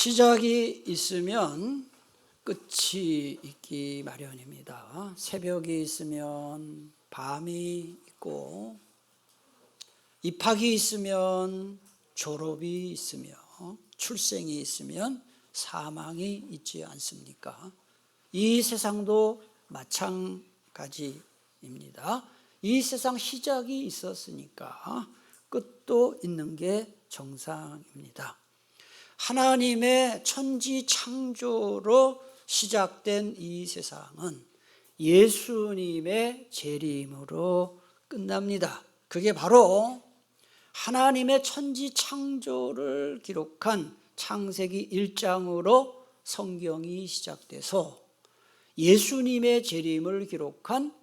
시작이 있으면 끝이 있기 마련입니다. 새벽이 있으면 밤이 있고, 입학이 있으면 졸업이 있으며, 출생이 있으면 사망이 있지 않습니까? 이 세상도 마찬가지입니다. 이 세상 시작이 있었으니까 끝도 있는 게 정상입니다. 하나님의 천지 창조로 시작된 이 세상은 예수님의 재림으로 끝납니다. 그게 바로 하나님의 천지 창조를 기록한 창세기 1장으로 성경이 시작돼서 예수님의 재림을 기록한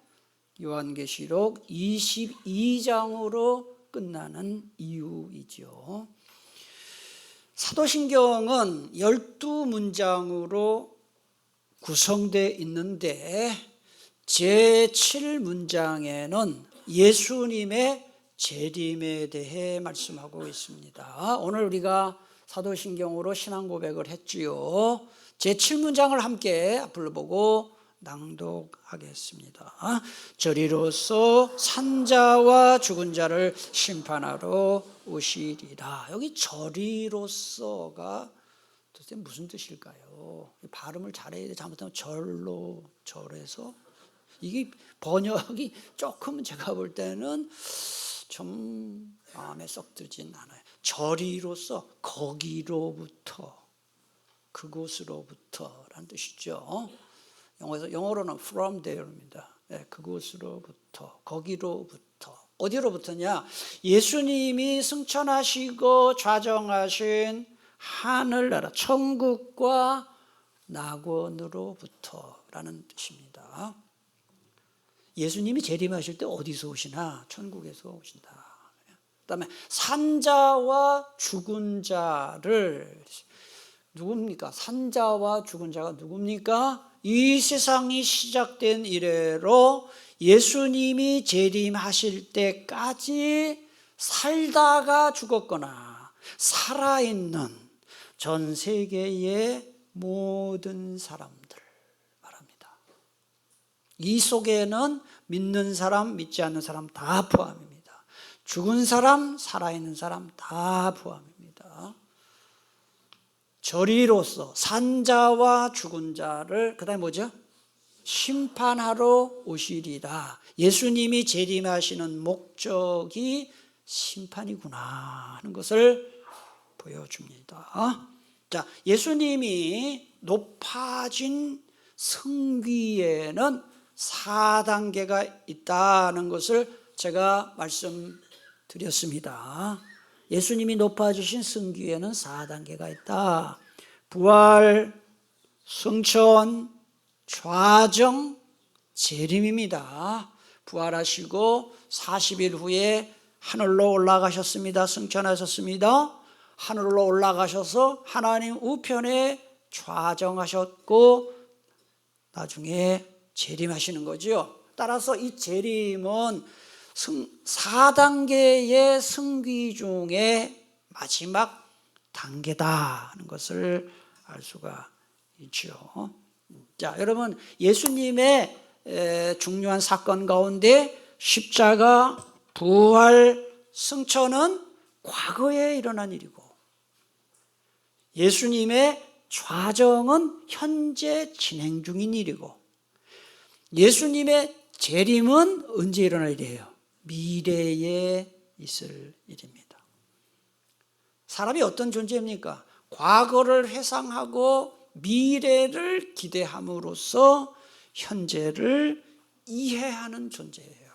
요한계시록 22장으로 끝나는 이유이죠. 사도신경은 12문장으로 구성되어 있는데 제7문장에는 예수님의 재림에 대해 말씀하고 있습니다. 오늘 우리가 사도신경으로 신앙 고백을 했지요. 제7문장을 함께 앞을 보고 낭독하겠습니다. 저리로서 산자와 죽은 자를 심판하러 오시리라. 여기 저리로서가 도대체 무슨 뜻일까요? 발음을 잘해야 돼. 잘못하면 절에서 이게 번역이 조금 제가 볼 때는 좀 마음에 썩 들진 않아요. 저리로서 거기로부터, 그곳으로부터라는 뜻이죠. 영어로는 from there입니다. 네, 그곳으로부터, 거기로부터. 어디로부터냐? 예수님이 승천하시고 좌정하신 하늘나라, 천국과 낙원으로부터라는 뜻입니다. 예수님이 재림하실 때 어디서 오시나? 천국에서 오신다. 그다음에 산자와 죽은 자를, 누굽니까? 산자와 죽은 자가 누굽니까? 이 세상이 시작된 이래로 예수님이 재림하실 때까지 살다가 죽었거나 살아있는 전 세계의 모든 사람들 말합니다. 이 속에는 믿는 사람, 믿지 않는 사람 다 포함입니다. 죽은 사람, 살아있는 사람 다 포함입니다. 저리로서 산자와 죽은 자를, 그 다음에 뭐죠? 심판하러 오시리라. 예수님이 재림하시는 목적이 심판이구나 하는 것을 보여줍니다. 자, 예수님이 높아진 승귀에는 4단계가 있다는 것을 제가 말씀드렸습니다. 예수님이 높아지신 승귀에는 4단계가 있다. 부활, 승천, 좌정, 재림입니다. 부활하시고 40일 후에 하늘로 올라가셨습니다. 승천하셨습니다. 하늘로 올라가셔서 하나님 우편에 좌정하셨고 나중에 재림하시는 거죠. 따라서 이 재림은 4단계의 승귀 중에 마지막 단계다 하는 것을 알 수가 있죠. 자, 여러분, 예수님의 중요한 사건 가운데 십자가, 부활, 승천은 과거에 일어난 일이고 예수님의 좌정은 현재 진행 중인 일이고 예수님의 재림은 언제 일어날 일이에요? 미래에 있을 일입니다. 사람이 어떤 존재입니까? 과거를 회상하고 미래를 기대함으로써 현재를 이해하는 존재예요.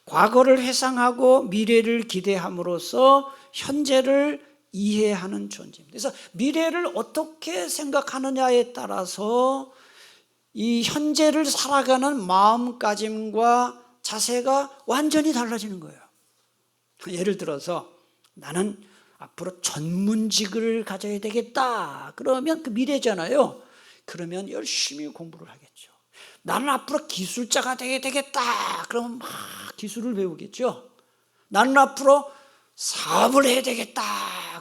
과거를 회상하고 미래를 기대함으로써 현재를 이해하는 존재입니다. 그래서 미래를 어떻게 생각하느냐에 따라서 이 현재를 살아가는 마음가짐과 자세가 완전히 달라지는 거예요. 예를 들어서 나는 앞으로 전문직을 가져야 되겠다. 그러면 그 미래잖아요. 그러면 열심히 공부를 하겠죠. 나는 앞으로 기술자가 되어야 되겠다. 그러면 막 기술을 배우겠죠. 나는 앞으로 사업을 해야 되겠다.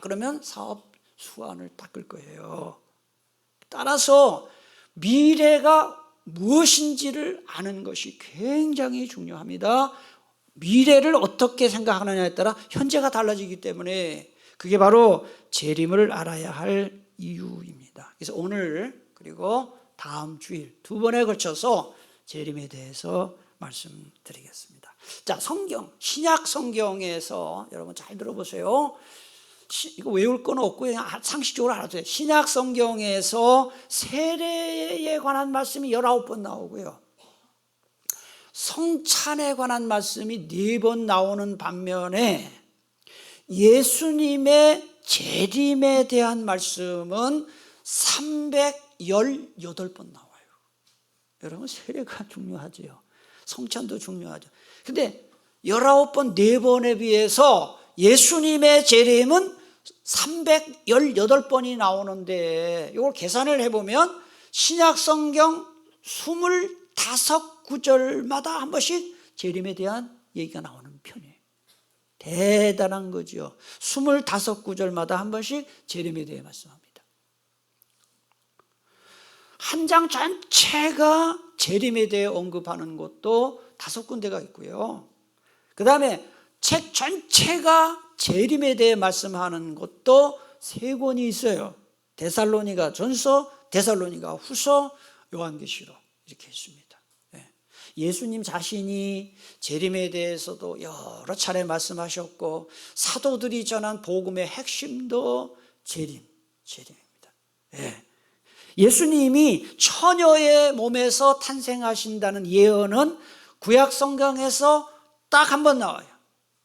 그러면 사업 수완을 닦을 거예요. 따라서 미래가 무엇인지를 아는 것이 굉장히 중요합니다. 미래를 어떻게 생각하느냐에 따라 현재가 달라지기 때문에 그게 바로 재림을 알아야 할 이유입니다. 그래서 오늘 그리고 다음 주일 두 번에 걸쳐서 재림에 대해서 말씀드리겠습니다. 자, 성경, 신약 성경에서 여러분 잘 들어보세요. 이거 외울 건 없고 그냥 상식적으로 알아도 돼요. 신약 성경에서 세례에 관한 말씀이 19번 나오고요. 성찬에 관한 말씀이 4번 나오는 반면에 예수님의 재림에 대한 말씀은 318번 나와요. 여러분, 세례가 중요하죠. 성찬도 중요하죠. 근데 19번 4번에 비해서 예수님의 재림은 318번이 나오는데 이걸 계산을 해보면 신약 성경 25구절마다 한 번씩 재림에 대한 얘기가 나오는 편이에요. 대단한 거죠. 25구절마다 한 번씩 재림에 대해 말씀합니다. 한 장 전체가 재림에 대해 언급하는 것도 5군데가 있고요. 그 다음에 책 전체가 재림에 대해 말씀하는 것도 3권이 있어요. 데살로니가 전서, 데살로니가 후서, 요한계시록 이렇게 있습니다. 예수님 자신이 재림에 대해서도 여러 차례 말씀하셨고 사도들이 전한 복음의 핵심도 재림입니다. 예수님이 처녀의 몸에서 탄생하신다는 예언은 구약 성경에서 딱 한 번 나와요.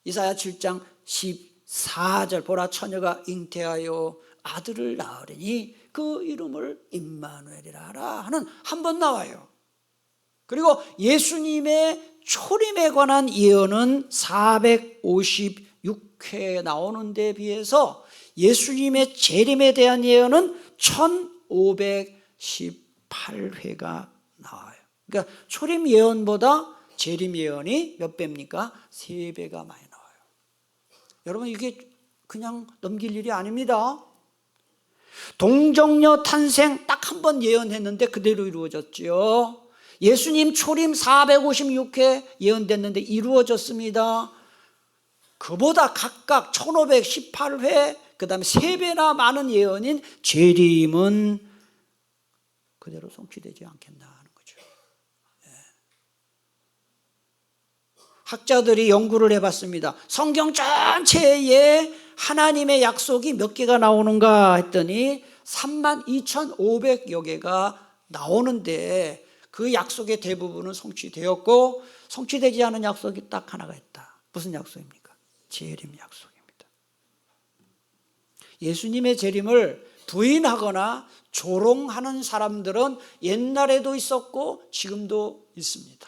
이사야 7장 14절 보라 처녀가 잉태하여 아들을 낳으리니 그 이름을 임마누엘이라 하라 하는 한 번 나와요. 그리고 예수님의 초림에 관한 예언은 456회 나오는 데 비해서 예수님의 재림에 대한 예언은 1518회가 나와요. 그러니까 초림 예언보다 재림 예언이 몇 배입니까? 3배가 많이 나와요. 여러분, 이게 그냥 넘길 일이 아닙니다. 동정녀 탄생 딱 한 번 예언했는데 그대로 이루어졌죠. 예수님 초림 456회 예언됐는데 이루어졌습니다. 그보다 각각 1518회, 그 다음에 3배나 많은 예언인 재림은 그대로 성취되지 않겠나 하는 거죠. 학자들이 연구를 해봤습니다. 성경 전체에 하나님의 약속이 몇 개가 나오는가 했더니 32,500여 개가 나오는데 그 약속의 대부분은 성취되었고 성취되지 않은 약속이 딱 하나가 있다. 무슨 약속입니까? 재림 약속입니다. 예수님의 재림을 부인하거나 조롱하는 사람들은 옛날에도 있었고 지금도 있습니다.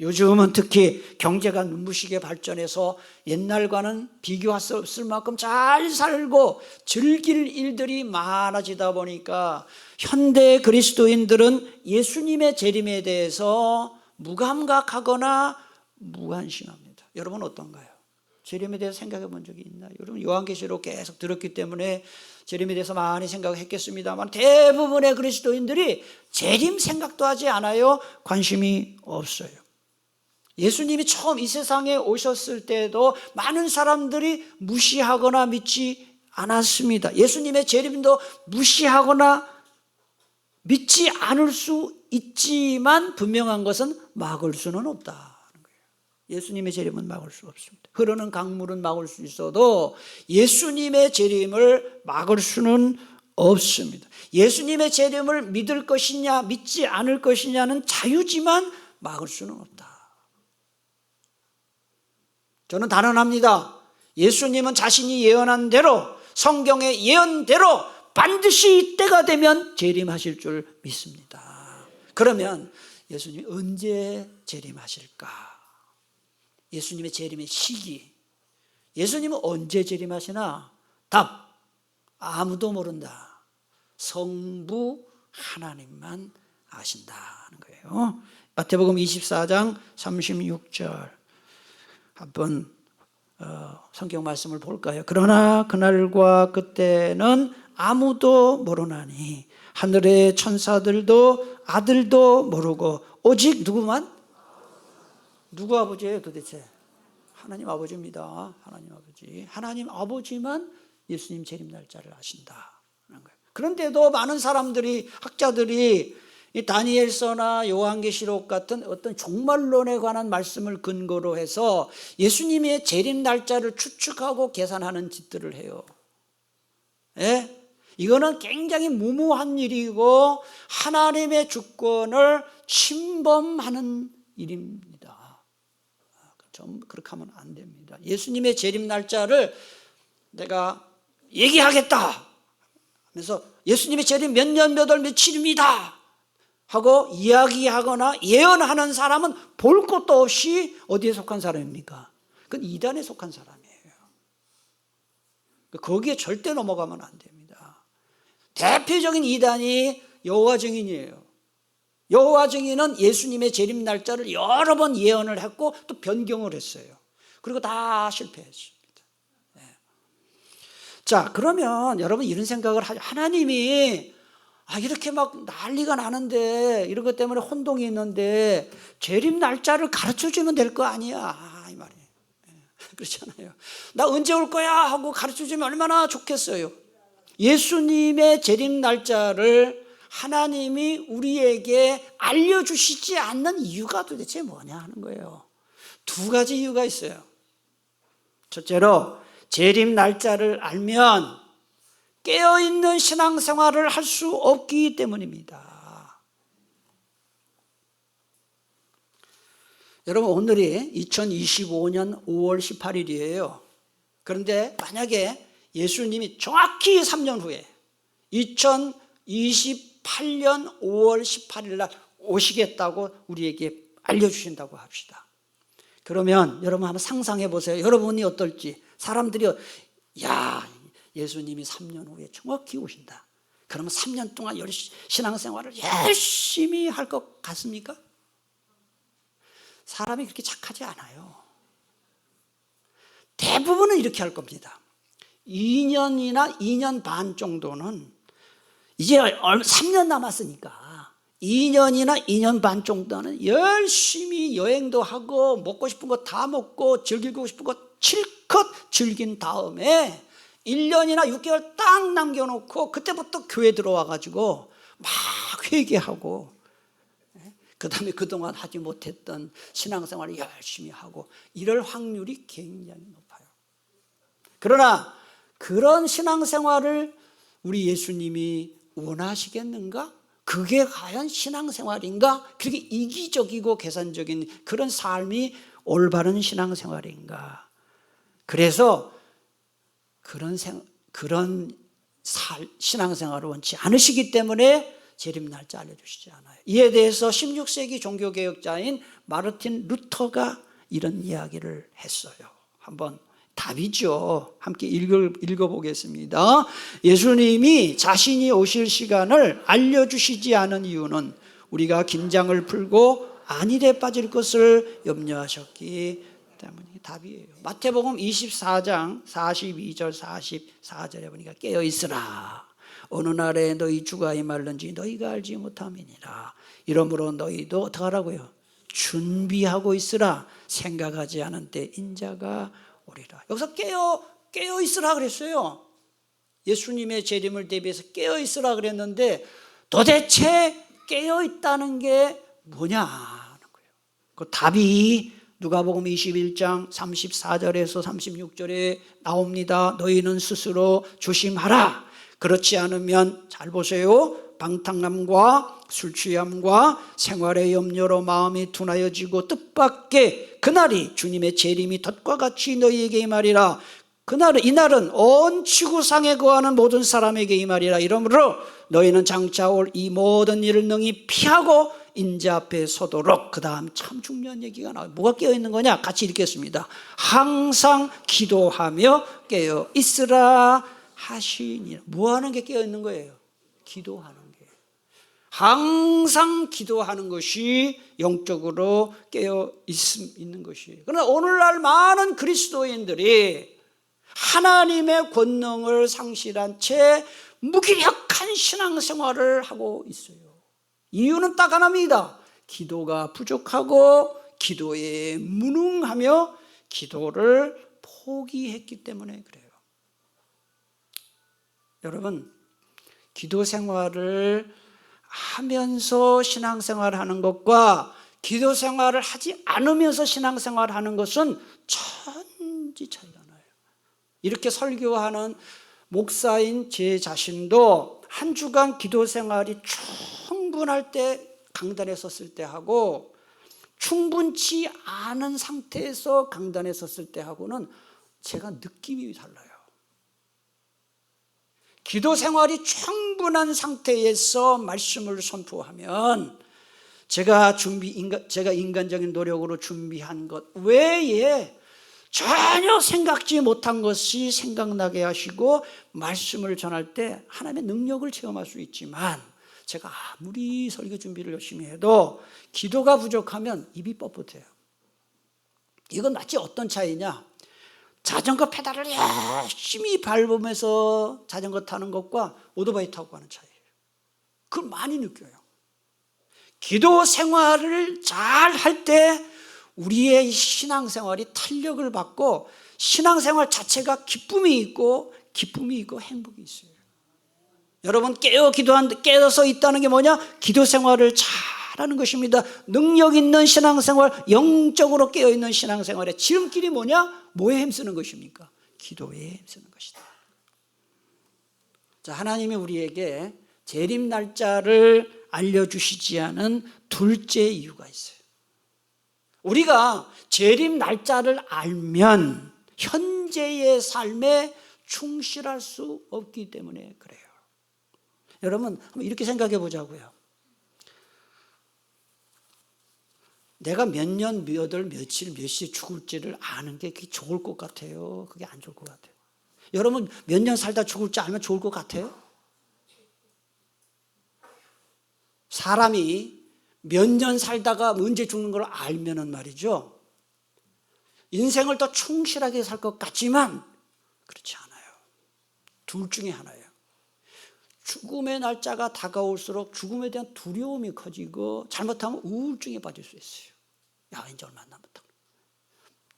요즘은 특히 경제가 눈부시게 발전해서 옛날과는 비교할 수 없을 만큼 잘 살고 즐길 일들이 많아지다 보니까 현대 그리스도인들은 예수님의 재림에 대해서 무감각하거나 무관심합니다. 여러분 어떤가요? 재림에 대해서 생각해 본 적이 있나요? 여러분 요한계시록 계속 들었기 때문에 재림에 대해서 많이 생각했겠습니다만 대부분의 그리스도인들이 재림 생각도 하지 않아요. 관심이 없어요. 예수님이 처음 이 세상에 오셨을 때도 많은 사람들이 무시하거나 믿지 않았습니다. 예수님의 재림도 무시하거나 믿지 않을 수 있지만 분명한 것은 막을 수는 없다는 거예요. 예수님의 재림은 막을 수 없습니다. 흐르는 강물은 막을 수 있어도 예수님의 재림을 막을 수는 없습니다. 예수님의 재림을 믿을 것이냐 믿지 않을 것이냐는 자유지만 막을 수는 없다. 저는 단언합니다. 예수님은 자신이 예언한 대로 성경의 예언대로 반드시 때가 되면 재림하실 줄 믿습니다. 그러면 예수님이 언제 재림하실까? 예수님의 재림의 시기, 예수님은 언제 재림하시나? 답, 아무도 모른다. 성부 하나님만 아신다는 거예요. 마태복음 24장 36절 한번 성경 말씀을 볼까요? 그러나 그날과 그때는 아무도 모르나니 하늘의 천사들도 아들도 모르고 오직 누구만? 누구 아버지예요 도대체? 하나님 아버지입니다. 하나님 아버지. 하나님 아버지만 예수님 재림 날짜를 아신다. 그런데도 많은 사람들이, 학자들이 이 다니엘서나 요한계시록 같은 어떤 종말론에 관한 말씀을 근거로 해서 예수님의 재림 날짜를 추측하고 계산하는 짓들을 해요. 예? 이거는 굉장히 무모한 일이고 하나님의 주권을 침범하는 일입니다. 좀 그렇게 하면 안 됩니다. 예수님의 재림 날짜를 내가 얘기하겠다 하면서 예수님의 재림 몇 년 몇 월 며칠입니다 하고 이야기하거나 예언하는 사람은 볼 것도 없이 어디에 속한 사람입니까? 그건 이단에 속한 사람이에요. 거기에 절대 넘어가면 안 됩니다. 대표적인 이단이 여호와 증인이에요. 여호와 증인은 예수님의 재림 날짜를 여러 번 예언을 했고 또 변경을 했어요. 그리고 다 실패했습니다. 네. 자, 그러면 여러분 이런 생각을 하죠. 하나님이 이렇게 막 난리가 나는데 이런 것 때문에 혼동이 있는데 재림 날짜를 가르쳐주면 될 거 아니야 이 말이에요. 그렇잖아요. 나 언제 올 거야 하고 가르쳐주면 얼마나 좋겠어요. 예수님의 재림 날짜를 하나님이 우리에게 알려주시지 않는 이유가 도대체 뭐냐 하는 거예요. 두 가지 이유가 있어요. 첫째로 재림 날짜를 알면 깨어있는 신앙생활을 할 수 없기 때문입니다. 여러분 오늘이 2025년 5월 18일이에요. 그런데 만약에 예수님이 정확히 3년 후에 2028년 5월 18일 날 오시겠다고 우리에게 알려주신다고 합시다. 그러면 여러분 한번 상상해 보세요. 여러분이 어떨지. 사람들이 예수님이 3년 후에 정확히 오신다. 그러면 3년 동안 신앙생활을 열심히 할 것 같습니까? 사람이 그렇게 착하지 않아요. 대부분은 이렇게 할 겁니다. 2년이나 2년 반 정도는 이제 3년 남았으니까 2년이나 2년 반 정도는 열심히 여행도 하고 먹고 싶은 거 다 먹고 즐기고 싶은 거 실컷 즐긴 다음에 1년이나 6개월 딱 남겨놓고 그때부터 교회 들어와가지고 막 회개하고 그 다음에 그동안 하지 못했던 신앙생활을 열심히 하고 이럴 확률이 굉장히 높아요. 그러나 그런 신앙생활을 우리 예수님이 원하시겠는가? 그게 과연 신앙생활인가? 그렇게 이기적이고 계산적인 그런 삶이 올바른 신앙생활인가? 그래서 그런 신앙생활을 원치 않으시기 때문에 재림 날짜 알려주시지 않아요. 이에 대해서 16세기 종교개혁자인 마르틴 루터가 이런 이야기를 했어요. 한번 답이죠. 함께 읽어보겠습니다. 예수님이 자신이 오실 시간을 알려주시지 않은 이유는 우리가 긴장을 풀고 안일에 빠질 것을 염려하셨기 때문에 답이에요. 마태복음 24장 42절 44절에 보니까 깨어있으라. 어느 날에 너희 주가 임할는지 너희가 알지 못함이니라. 이러므로 너희도 어떻게 하라고요? 준비하고 있으라. 생각하지 않은 때 인자가 오리라. 여기서 깨어 있으라 그랬어요. 예수님의 재림을 대비해서 깨어 있으라 그랬는데 도대체 깨어 있다는 게 뭐냐 하는 거예요. 그 답이 누가복음 21장 34절에서 36절에 나옵니다. 너희는 스스로 조심하라. 그렇지 않으면 잘 보세요. 방탕함과 술취함과 생활의 염려로 마음이 둔하여지고 뜻밖의 그날이 주님의 재림이 덫과 같이 너희에게 임하리라. 이날은 온 지구상에 거하는 모든 사람에게 임하리라. 이러므로 너희는 장차 올 이 모든 일을 능히 피하고 인자 앞에 서도록. 그 다음 참 중요한 얘기가 나와요. 뭐가 깨어있는 거냐? 같이 읽겠습니다. 항상 기도하며 깨어 있으라 하시니라. 뭐 하는 게 깨어있는 거예요? 기도하는 게. 항상 기도하는 것이 영적으로 깨어 있는 것이에요. 그러나 오늘날 많은 그리스도인들이 하나님의 권능을 상실한 채 무기력한 신앙생활을 하고 있어요. 이유는 딱 하나입니다. 기도가 부족하고 기도에 무능하며 기도를 포기했기 때문에 그래요. 여러분, 기도 생활을 하면서 신앙생활을 하는 것과 기도 생활을 하지 않으면서 신앙생활을 하는 것은 천지 차이가 나요. 이렇게 설교하는 목사인 제 자신도 한 주간 기도 생활이 충분할 때 강단에 섰을 때 하고 충분치 않은 상태에서 강단에 섰을 때 하고는 제가 느낌이 달라요. 기도 생활이 충분한 상태에서 말씀을 선포하면 제가 인간적인 노력으로 준비한 것 외에 전혀 생각지 못한 것이 생각나게 하시고 말씀을 전할 때 하나님의 능력을 체험할 수 있지만 제가 아무리 설교 준비를 열심히 해도 기도가 부족하면 입이 뻣뻣해요. 이건 마치 어떤 차이냐? 자전거 페달을 열심히 밟으면서 자전거 타는 것과 오토바이 타고 가는 차이예요. 그걸 많이 느껴요. 기도 생활을 잘 할 때 우리의 신앙생활이 탄력을 받고 신앙생활 자체가 기쁨이 있고 행복이 있어요. 여러분, 깨어서 있다는 게 뭐냐? 기도 생활을 잘하는 것입니다. 능력 있는 신앙생활, 영적으로 깨어있는 신앙생활의 지름길이 뭐냐? 뭐에 힘쓰는 것입니까? 기도에 힘쓰는 것이다. 자, 하나님이 우리에게 재림 날짜를 알려주시지 않은 둘째 이유가 있어요. 우리가 재림 날짜를 알면 현재의 삶에 충실할 수 없기 때문에 그래요. 여러분, 한번 이렇게 생각해 보자고요. 내가 몇 년, 몇 월, 며칠, 몇 시에 죽을지를 아는 게 그게 좋을 것 같아요? 그게 안 좋을 것 같아요? 여러분, 몇 년 살다 죽을지 알면 좋을 것 같아요? 사람이 몇 년 살다가 언제 죽는 걸 알면은 말이죠, 인생을 더 충실하게 살 것 같지만 그렇지 않아요. 둘 중에 하나예요. 죽음의 날짜가 다가올수록 죽음에 대한 두려움이 커지고 잘못하면 우울증에 빠질 수 있어요. 야, 이제 얼마 안 남았다.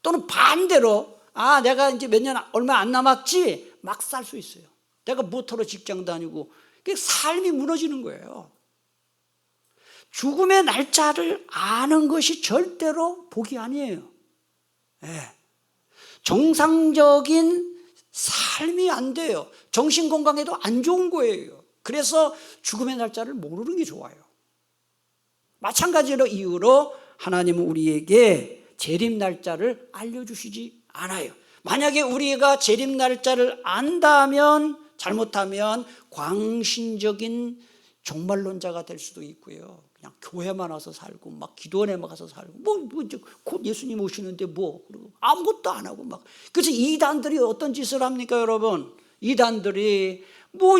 또는 반대로 내가 이제 몇 년 얼마 안 남았지 막 살 수 있어요. 내가 모터로 직장 다니고 삶이 무너지는 거예요. 죽음의 날짜를 아는 것이 절대로 복이 아니에요. 네. 정상적인 삶이 안 돼요. 정신건강에도 안 좋은 거예요. 그래서 죽음의 날짜를 모르는 게 좋아요. 마찬가지로 이유로 하나님은 우리에게 재림 날짜를 알려주시지 않아요. 만약에 우리가 재림 날짜를 안다면, 잘못하면 광신적인 종말론자가 될 수도 있고요. 그냥 교회만 와서 살고 막 기도원에만 가서 살고 곧 예수님 오시는데 그리고 아무것도 안 하고 막. 그래서 이단들이 어떤 짓을 합니까, 여러분? 이단들이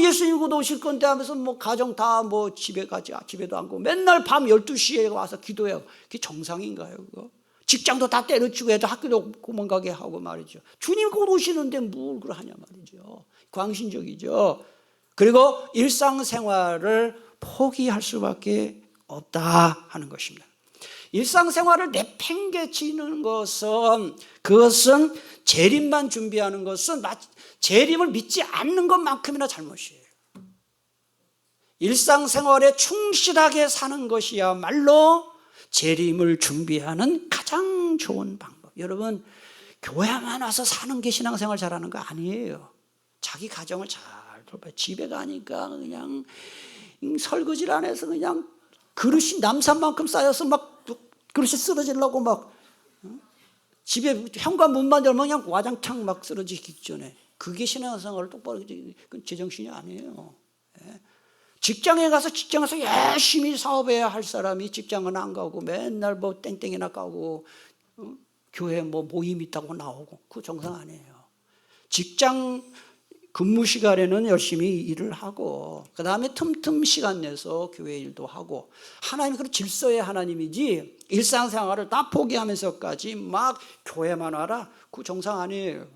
예수님 곧 오실 건데 하면서 가정 다 집에 가지, 집에도 안 가고 맨날 밤 12시에 와서 기도해요. 그게 정상인가요, 그거? 직장도 다 때려치고 해도 학교도 그만 가게 하고 말이죠. 주님 곧 오시는데 뭘 그러하냐 말이죠. 광신적이죠. 그리고 일상생활을 포기할 수밖에 없다 하는 것입니다. 일상생활을 내팽개치는 것은, 그것은 재림만 준비하는 것은 재림을 믿지 않는 것만큼이나 잘못이에요. 일상생활에 충실하게 사는 것이야말로 재림을 준비하는 가장 좋은 방법. 여러분, 교회만 와서 사는 게 신앙생활 잘하는 거 아니에요. 자기 가정을 잘 돌봐요. 집에 가니까 그냥 설거지를 안 해서 그냥 그릇이 남산만큼 쌓여서 그릇이 쓰러지려고 집에 현관문만 열면 그냥 와장창 쓰러지기 전에. 그게 신앙생활을 똑바로, 제정신이 아니에요. 직장에 가서 열심히 사업해야 할 사람이 직장은 안 가고 맨날 땡땡이나 까고 교회 모임 있다고 나오고, 그거 정상 아니에요. 직장 근무 시간에는 열심히 일을 하고 그 다음에 틈틈 시간 내서 교회 일도 하고 하나님 그런 질서의 하나님이지 일상생활을 다 포기하면서까지 막 교회만 와라 그 정상 아니에요.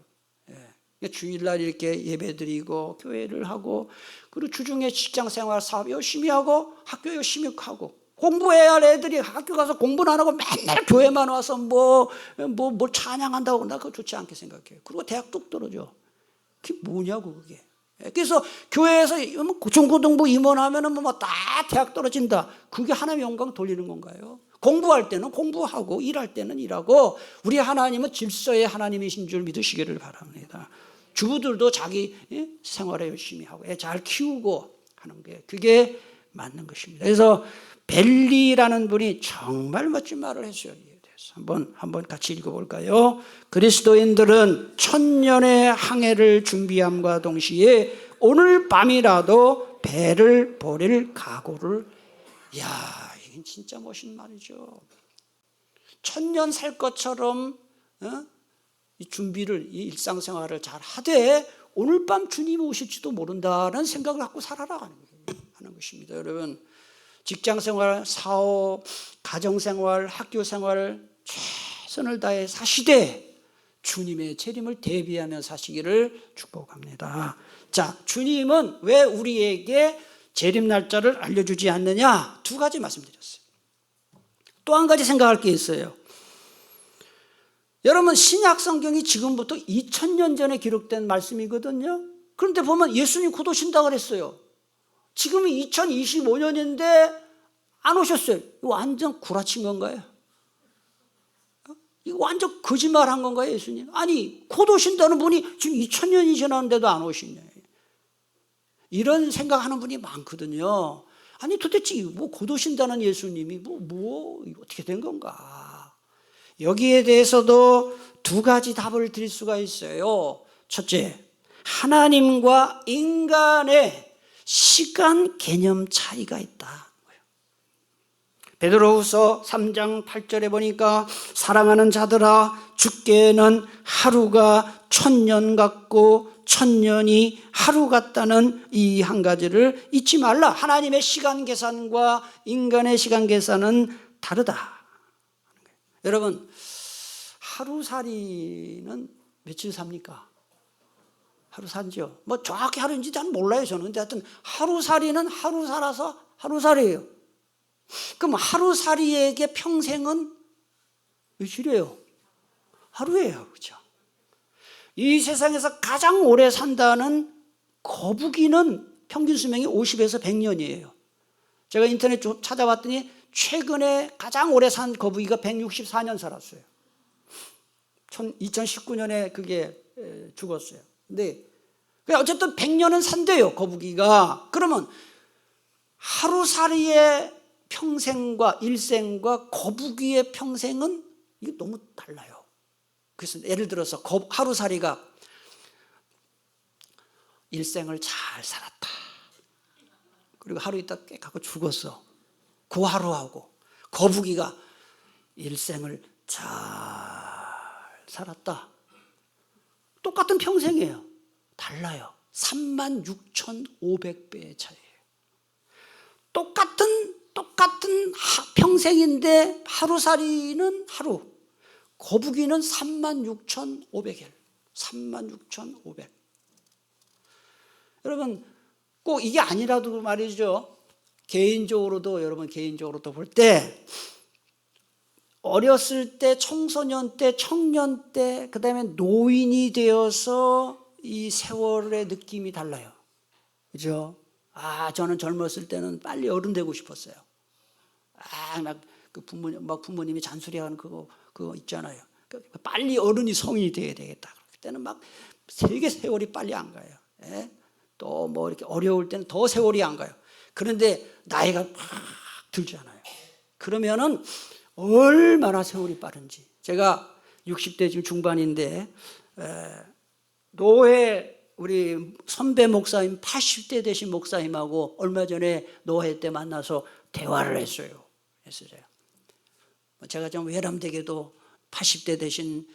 주일날 이렇게 예배드리고 교회를 하고 그리고 주중에 직장생활 사업 열심히 하고 학교 열심히 가고 공부해야 할 애들이 학교 가서 공부는 안 하고 맨날 교회만 와서 뭘 찬양한다고 나 그거 좋지 않게 생각해요. 그리고 대학 뚝 떨어져. 그게 뭐냐고 그게. 그래서 교회에서 중고등부 임원하면은 뭐 다 대학 떨어진다. 그게 하나님의 영광 돌리는 건가요? 공부할 때는 공부하고 일할 때는 일하고 우리 하나님은 질서의 하나님이신 줄 믿으시기를 바랍니다. 주부들도 자기 생활에 열심히 하고 애 잘 키우고 하는 게 그게 맞는 것입니다. 그래서 벨리라는 분이 정말 멋진 말을 했어요. 한번 같이 읽어볼까요? 그리스도인들은 천년의 항해를 준비함과 동시에 오늘 밤이라도 배를 버릴 각오를. 이야, 이건 진짜 멋진 말이죠. 천년 살 것처럼 이 준비를, 이 일상생활을 잘 하되 오늘 밤 주님이 오실지도 모른다는 생각을 갖고 살아라 하는 것입니다. 여러분, 직장생활, 사업, 가정생활, 학교생활 최선을 다해 사시되 주님의 재림을 대비하며 사시기를 축복합니다. 자, 주님은 왜 우리에게 재림 날짜를 알려주지 않느냐? 두 가지 말씀드렸어요. 또 한 가지 생각할 게 있어요. 여러분, 신약 성경이 지금부터 2000년 전에 기록된 말씀이거든요. 그런데 보면 예수님 곧 오신다고 그랬어요. 지금은 2025년인데 안 오셨어요. 이거 완전 구라친 건가요? 이거 완전 거짓말한 건가요, 예수님? 아니, 곧 오신다는 분이 지금 2000년이 지났는데도 안 오시냐. 이런 생각하는 분이 많거든요. 아니, 도대체 뭐 곧 오신다는 예수님이 어떻게 된 건가? 여기에 대해서도 두 가지 답을 드릴 수가 있어요. 첫째, 하나님과 인간의 시간 개념 차이가 있다. 베드로후서 3장 8절에 보니까 사랑하는 자들아 주께는 하루가 1000년 같고 1000년이 하루 같다는 이 한 가지를 잊지 말라. 하나님의 시간 계산과 인간의 시간 계산은 다르다. 여러분, 하루살이는 며칠 삽니까? 하루 살죠. 뭐 정확히 하루인지 잘 몰라요 저는. 근데 하여튼 하루살이는 하루 살아서 하루살이에요. 그럼 하루살이에게 평생은 며칠이에요? 하루예요. 그렇죠? 이 세상에서 가장 오래 산다는 거북이는 평균 수명이 50에서 100년이에요. 제가 인터넷 찾아봤더니 최근에 가장 오래 산 거북이가 164년 살았어요. 2019년에 그게 죽었어요. 근데 어쨌든 100년은 산대요, 거북이가. 그러면 하루살이의 평생과 일생과 거북이의 평생은 이게 너무 달라요. 그래서 예를 들어서 하루살이가 일생을 잘 살았다. 그리고 하루 있다 깨 갖고 죽었어. 그 하루하고 거북이가 일생을 잘 살았다. 똑같은 평생이에요. 달라요. 36,500배의 차이예요. 똑같은 평생인데 하루살이는 하루, 거북이는 36,500일. 36,500. 여러분, 꼭 이게 아니라도 말이죠. 여러분 개인적으로도 볼 때 어렸을 때, 청소년 때, 청년 때, 그 다음에 노인이 되어서 이 세월의 느낌이 달라요. 그죠? 저는 젊었을 때는 빨리 어른 되고 싶었어요. 부모님이 잔소리하는 그거 있잖아요. 빨리 어른이 성인이 돼야 되겠다. 그때는 막 되게 세월이 빨리 안 가요. 또 뭐 이렇게 어려울 때는 더 세월이 안 가요. 그런데 나이가 막 들잖아요. 그러면은 얼마나 세월이 빠른지. 제가 60대 지금 중반인데 노회 우리 선배 목사님 80대 되신 목사님하고 얼마 전에 노회 때 만나서 대화를 했어요. 제가 좀 외람되게도 80대 되신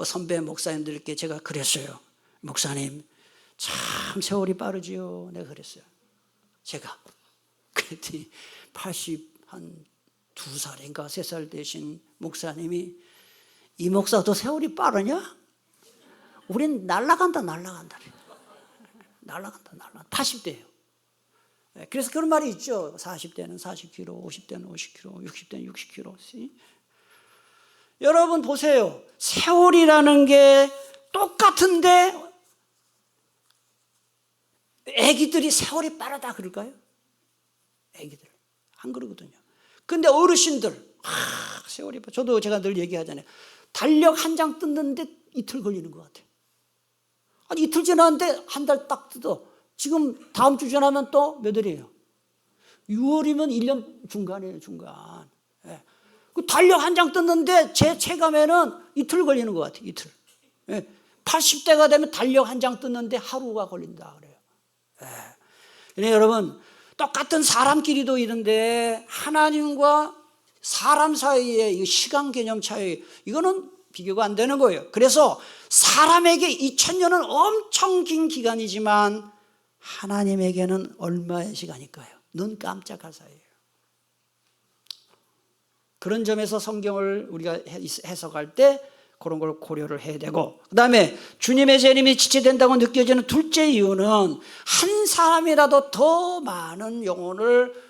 선배 목사님들께 제가 그랬어요. 목사님, 참 세월이 빠르지요. 내가 그랬어요. 제가 그랬더니 82살인가 3살 되신 목사님이, 이 목사도 세월이 빠르냐? 우린 날아간다. 날아간다. 80대예요. 그래서 그런 말이 있죠. 40대는 40km, 50대는 50km, 60대는 60km. 여러분 보세요. 세월이라는 게 똑같은데 애기들이 세월이 빠르다 그럴까요? 애기들 안 그러거든요. 근데 어르신들 세월이 빠르다. 저도 제가 늘 얘기하잖아요. 달력 한 장 뜯는데 이틀 걸리는 것 같아요. 아니 이틀 지났는데 한 달 딱 뜯어. 지금 다음 주 지나면 또 몇 월이에요? 6월이면 1년 중간이에요. 중간. 예. 그 달력 한 장 뜯는데 제 체감에는 이틀 걸리는 것 같아요. 이틀. 예. 80대가 되면 달력 한 장 뜯는데 하루가 걸린다 그래요. 예. 그러니 여러분 똑같은 사람끼리도 이런데 하나님과 사람 사이의 시간 개념 차이, 이거는 비교가 안 되는 거예요. 그래서 사람에게 2000년은 엄청 긴 기간이지만 하나님에게는 얼마의 시간일까요? 눈 깜짝할 사이예요. 그런 점에서 성경을 우리가 해석할 때 그런 걸 고려를 해야 되고, 그 다음에 주님의 재림이 지체된다고 느껴지는 둘째 이유는 한 사람이라도 더 많은 영혼을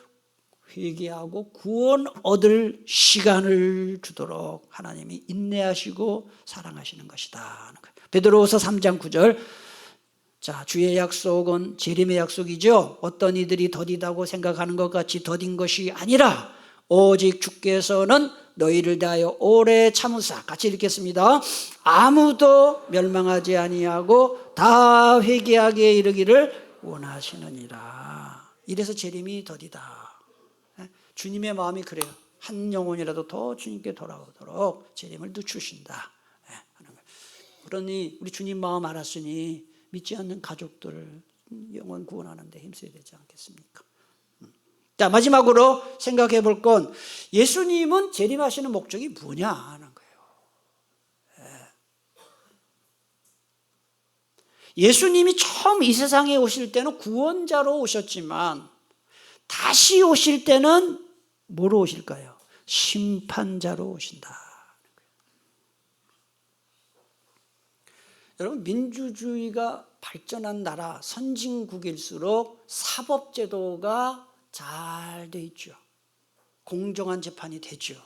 회개하고 구원 얻을 시간을 주도록 하나님이 인내하시고 사랑하시는 것이다. 베드로후서 3장 9절. 자, 주의 약속은 재림의 약속이죠. 어떤 이들이 더디다고 생각하는 것 같이 더딘 것이 아니라 오직 주께서는 너희를 대하여 오래 참으사, 같이 읽겠습니다. 아무도 멸망하지 아니하고 다 회개하게 이르기를 원하시느니라. 이래서 재림이 더디다. 주님의 마음이 그래요. 한 영혼이라도 더 주님께 돌아오도록 재림을 늦추신다. 그러니 우리 주님 마음 알았으니 믿지 않는 가족들 영혼 구원하는 데 힘써야 되지 않겠습니까? 자, 마지막으로 생각해 볼 건 예수님은 재림하시는 목적이 뭐냐 하는 거예요. 예수님이 처음 이 세상에 오실 때는 구원자로 오셨지만 다시 오실 때는 뭐로 오실까요? 심판자로 오신다. 여러분, 민주주의가 발전한 나라, 선진국일수록 사법제도가 잘 돼 있죠. 공정한 재판이 되죠.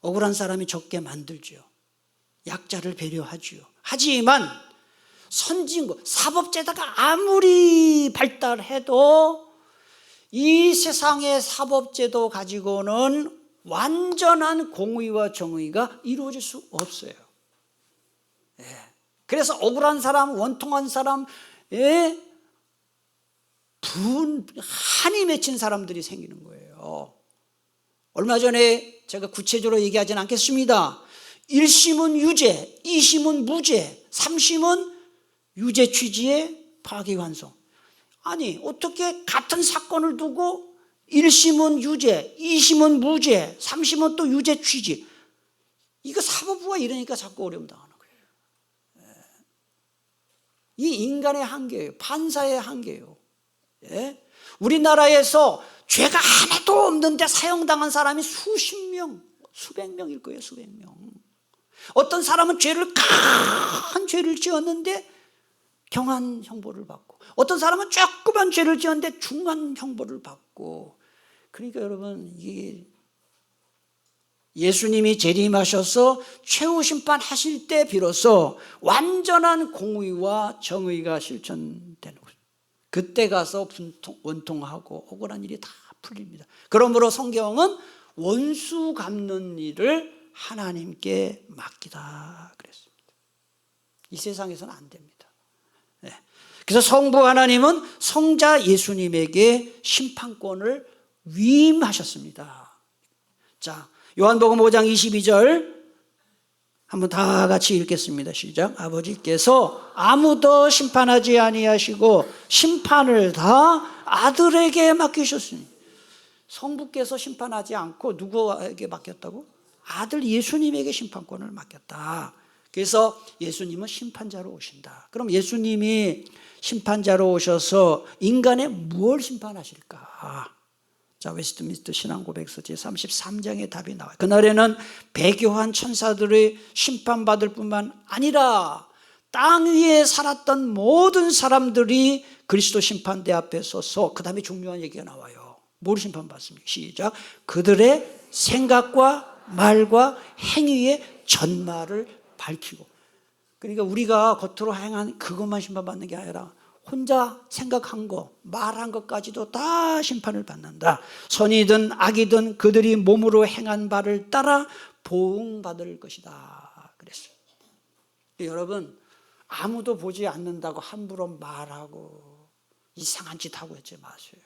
억울한 사람이 적게 만들죠. 약자를 배려하죠. 하지만 선진국, 사법제도가 아무리 발달해도 이 세상의 사법제도 가지고는 완전한 공의와 정의가 이루어질 수 없어요. 그래서 억울한 사람, 원통한 사람, 한이 맺힌 사람들이 생기는 거예요. 얼마 전에 제가 구체적으로 얘기하지는 않겠습니다. 1심은 유죄, 2심은 무죄, 3심은 유죄 취지의 파기환송. 아니 어떻게 같은 사건을 두고 1심은 유죄, 2심은 무죄, 3심은 또 유죄 취지. 이거 사법부가 이러니까 자꾸 어려움 당하는 거예요. 이 인간의 한계예요. 판사의 한계예요. 우리나라에서 죄가 하나도 없는데 사형당한 사람이 수십 명, 수백 명일 거예요. 수백 명. 어떤 사람은 큰 죄를 지었는데 경한 형벌을 받고, 어떤 사람은 조그만 죄를 지었는데 중한 형벌을 받고. 그러니까 여러분, 이게 예수님이 재림하셔서 최후 심판하실 때 비로소 완전한 공의와 정의가 실천되는 거죠. 그때 가서 원통하고 억울한 일이 다 풀립니다. 그러므로 성경은 원수 갚는 일을 하나님께 맡기다 그랬습니다. 이 세상에서는 안 됩니다. 그래서 성부 하나님은 성자 예수님에게 심판권을 위임하셨습니다. 자, 요한복음 5장 22절 한번 다 같이 읽겠습니다. 시작. 아버지께서 아무도 심판하지 아니하시고 심판을 다 아들에게 맡기셨으니. 성부께서 심판하지 않고 누구에게 맡겼다고? 아들 예수님에게 심판권을 맡겼다. 그래서 예수님은 심판자로 오신다. 그럼 예수님이 심판자로 오셔서 인간의 무엇을 심판하실까? 자, 웨스트민스터 신앙고백서 제33장의 답이 나와요. 그날에는 배교한 천사들의 심판받을 뿐만 아니라 땅 위에 살았던 모든 사람들이 그리스도 심판대 앞에 서서, 그 다음에 중요한 얘기가 나와요. 뭘 심판받습니까? 시작. 그들의 생각과 말과 행위의 전말을 밝히고. 그러니까 우리가 겉으로 행한 그것만 심판받는 게 아니라 혼자 생각한 거, 말한 것까지도 다 심판을 받는다. 선이든 악이든 그들이 몸으로 행한 바를 따라 보응받을 것이다 그랬어요. 여러분, 아무도 보지 않는다고 함부로 말하고 이상한 짓 하고 있지 마세요.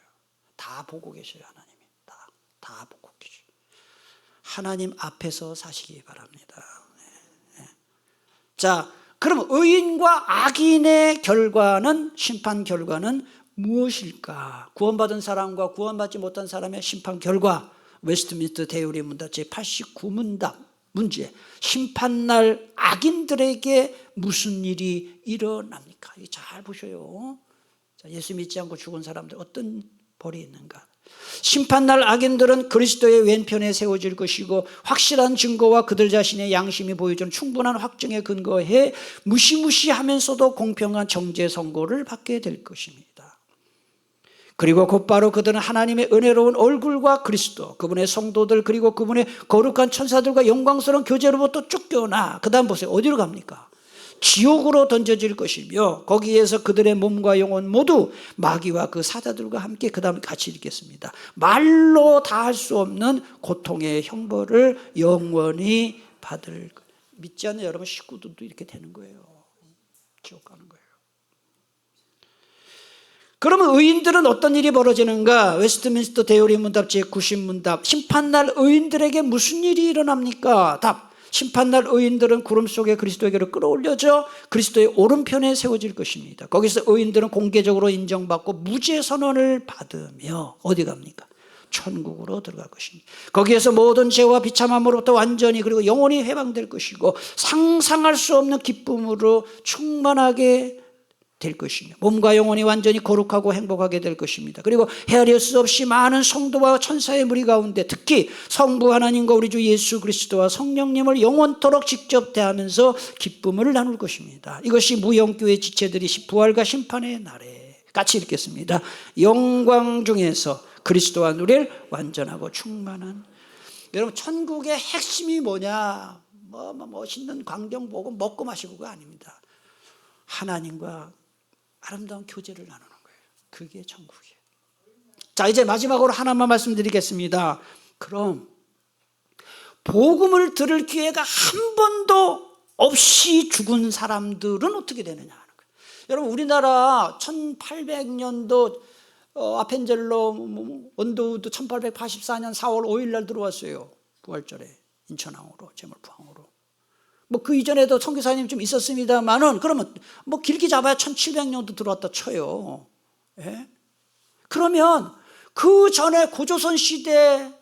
다 보고 계셔요. 하나님이 다 보고 계셔요. 하나님 앞에서 사시기 바랍니다. 자, 그럼 의인과 악인의 결과는, 심판 결과는 무엇일까? 구원받은 사람과 구원받지 못한 사람의 심판 결과, 웨스트민스터 대유리 문답 제89문답 문제. 심판날 악인들에게 무슨 일이 일어납니까? 잘 보셔요. 자, 예수 믿지 않고 죽은 사람들 어떤 벌이 있는가? 심판날 악인들은 그리스도의 왼편에 세워질 것이고, 확실한 증거와 그들 자신의 양심이 보여주는 충분한 확증에 근거해 무시무시하면서도 공평한 정죄 선고를 받게 될 것입니다. 그리고 곧바로 그들은 하나님의 은혜로운 얼굴과 그리스도, 그분의 성도들, 그리고 그분의 거룩한 천사들과 영광스러운 교제로부터 쫓겨나, 그 다음 보세요. 어디로 갑니까? 지옥으로 던져질 것이며, 거기에서 그들의 몸과 영혼 모두 마귀와 그 사자들과 함께, 그 다음에 같이 읽겠습니다. 말로 다 할 수 없는 고통의 형벌을 영원히 받을 것. 믿지 않는 여러분 식구들도 이렇게 되는 거예요. 지옥 가는 거예요. 그러면 의인들은 어떤 일이 벌어지는가? 웨스트민스터 대유리 문답 제90문답. 심판날 의인들에게 무슨 일이 일어납니까? 답. 심판날 의인들은 구름 속에 그리스도에게로 끌어올려져 그리스도의 오른편에 세워질 것입니다. 거기서 의인들은 공개적으로 인정받고 무죄 선언을 받으며 어디 갑니까? 천국으로 들어갈 것입니다. 거기에서 모든 죄와 비참함으로부터 완전히 그리고 영원히 해방될 것이고, 상상할 수 없는 기쁨으로 충만하게 될 것이며, 몸과 영혼이 완전히 거룩하고 행복하게 될 것입니다. 그리고 헤아릴 수 없이 많은 성도와 천사의 무리 가운데 특히 성부 하나님과 우리 주 예수 그리스도와 성령님을 영원토록 직접 대하면서 기쁨을 나눌 것입니다. 이것이 무영교의 지체들이 부활과 심판의 날에 같이 읽겠습니다. 영광 중에서 그리스도와 누릴 완전하고 충만한. 여러분, 천국의 핵심이 뭐냐? 멋있는 광경 보고 먹고 마시고가 아닙니다. 하나님과 아름다운 교제를 나누는 거예요. 그게 천국이에요. 자, 이제 마지막으로 하나만 말씀드리겠습니다. 그럼 복음을 들을 기회가 한 번도 없이 죽은 사람들은 어떻게 되느냐 하는 거예요. 여러분, 우리나라 1800년도 아펜젤로 원도우드 1884년 4월 5일 날 들어왔어요. 부활절에 인천항으로, 제물포항으로. 그 이전에도 선교사님 좀 있었습니다만은, 그러면 길게 잡아야 1700년도 들어왔다 쳐요. 예? 그러면 그 전에 고조선 시대,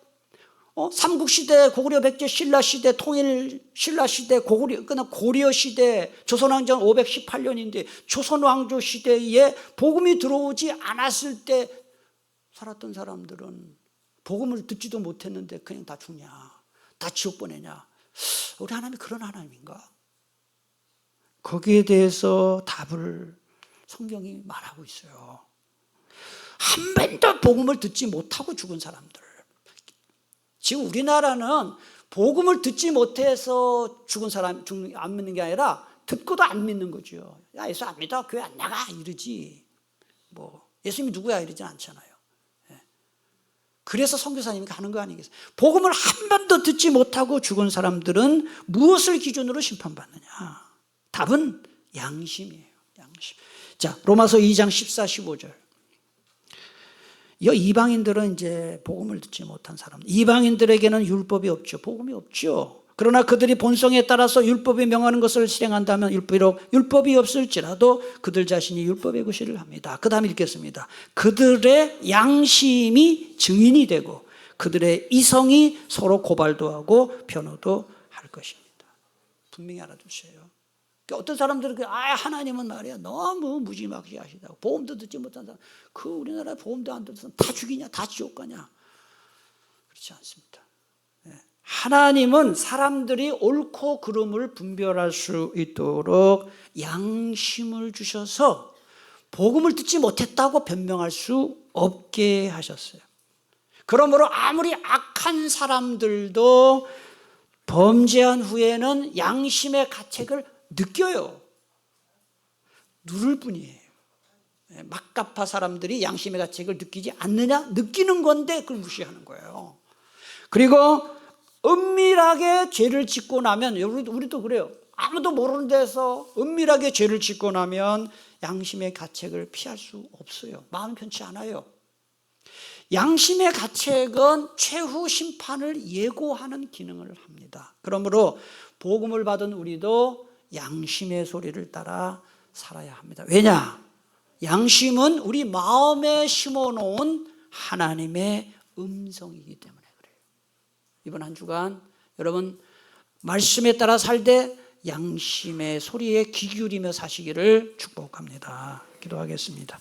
삼국시대, 고구려 백제 신라 시대, 통일 신라 시대, 고려 시대, 조선왕정 518년인데 조선 왕조 시대에 복음이 들어오지 않았을 때 살았던 사람들은 복음을 듣지도 못했는데 그냥 다 죽냐, 다 지옥 보내냐. 우리 하나님이 그런 하나님인가? 거기에 대해서 답을 성경이 말하고 있어요. 한 번도 복음을 듣지 못하고 죽은 사람들. 지금 우리나라는 복음을 듣지 못해서 죽은 사람 안 믿는 게 아니라 듣고도 안 믿는 거죠. 야, 예수 안 믿어? 교회 안 나가? 이러지. 예수님이 누구야? 이러지 않잖아요. 그래서 선교사님이 가는 거 아니겠어요? 복음을 한 번도 듣지 못하고 죽은 사람들은 무엇을 기준으로 심판받느냐? 답은 양심이에요. 양심. 자, 로마서 2장 14, 15절. 이방인들은 이제 복음을 듣지 못한 사람. 이방인들에게는 율법이 없죠. 복음이 없죠. 그러나 그들이 본성에 따라서 율법이 명하는 것을 실행한다면 율법이 없을지라도 그들 자신이 율법의 구실을 합니다. 그 다음 읽겠습니다. 그들의 양심이 증인이 되고 그들의 이성이 서로 고발도 하고 변호도 할 것입니다. 분명히 알아두세요. 어떤 사람들은 하나님은 말이야 너무 무지막지하시다고, 보험도 듣지 못한 사람, 우리나라 보험도 안 듣는 사람 다 죽이냐, 다 지옥 가냐? 그렇지 않습니다. 하나님은 사람들이 옳고 그름을 분별할 수 있도록 양심을 주셔서 복음을 듣지 못했다고 변명할 수 없게 하셨어요. 그러므로 아무리 악한 사람들도 범죄한 후에는 양심의 가책을 느껴요. 누를 뿐이에요. 막가파 사람들이 양심의 가책을 느끼지 않느냐? 느끼는 건데 그걸 무시하는 거예요. 그리고 은밀하게 죄를 짓고 나면, 우리도 그래요. 아무도 모르는 데서 은밀하게 죄를 짓고 나면 양심의 가책을 피할 수 없어요. 마음 편치 않아요. 양심의 가책은 최후 심판을 예고하는 기능을 합니다. 그러므로 복음을 받은 우리도 양심의 소리를 따라 살아야 합니다. 왜냐? 양심은 우리 마음에 심어놓은 하나님의 음성이기 때문에 그래요. 이번 한 주간 여러분 말씀에 따라 살되 양심의 소리에 귀 기울이며 사시기를 축복합니다. 기도하겠습니다.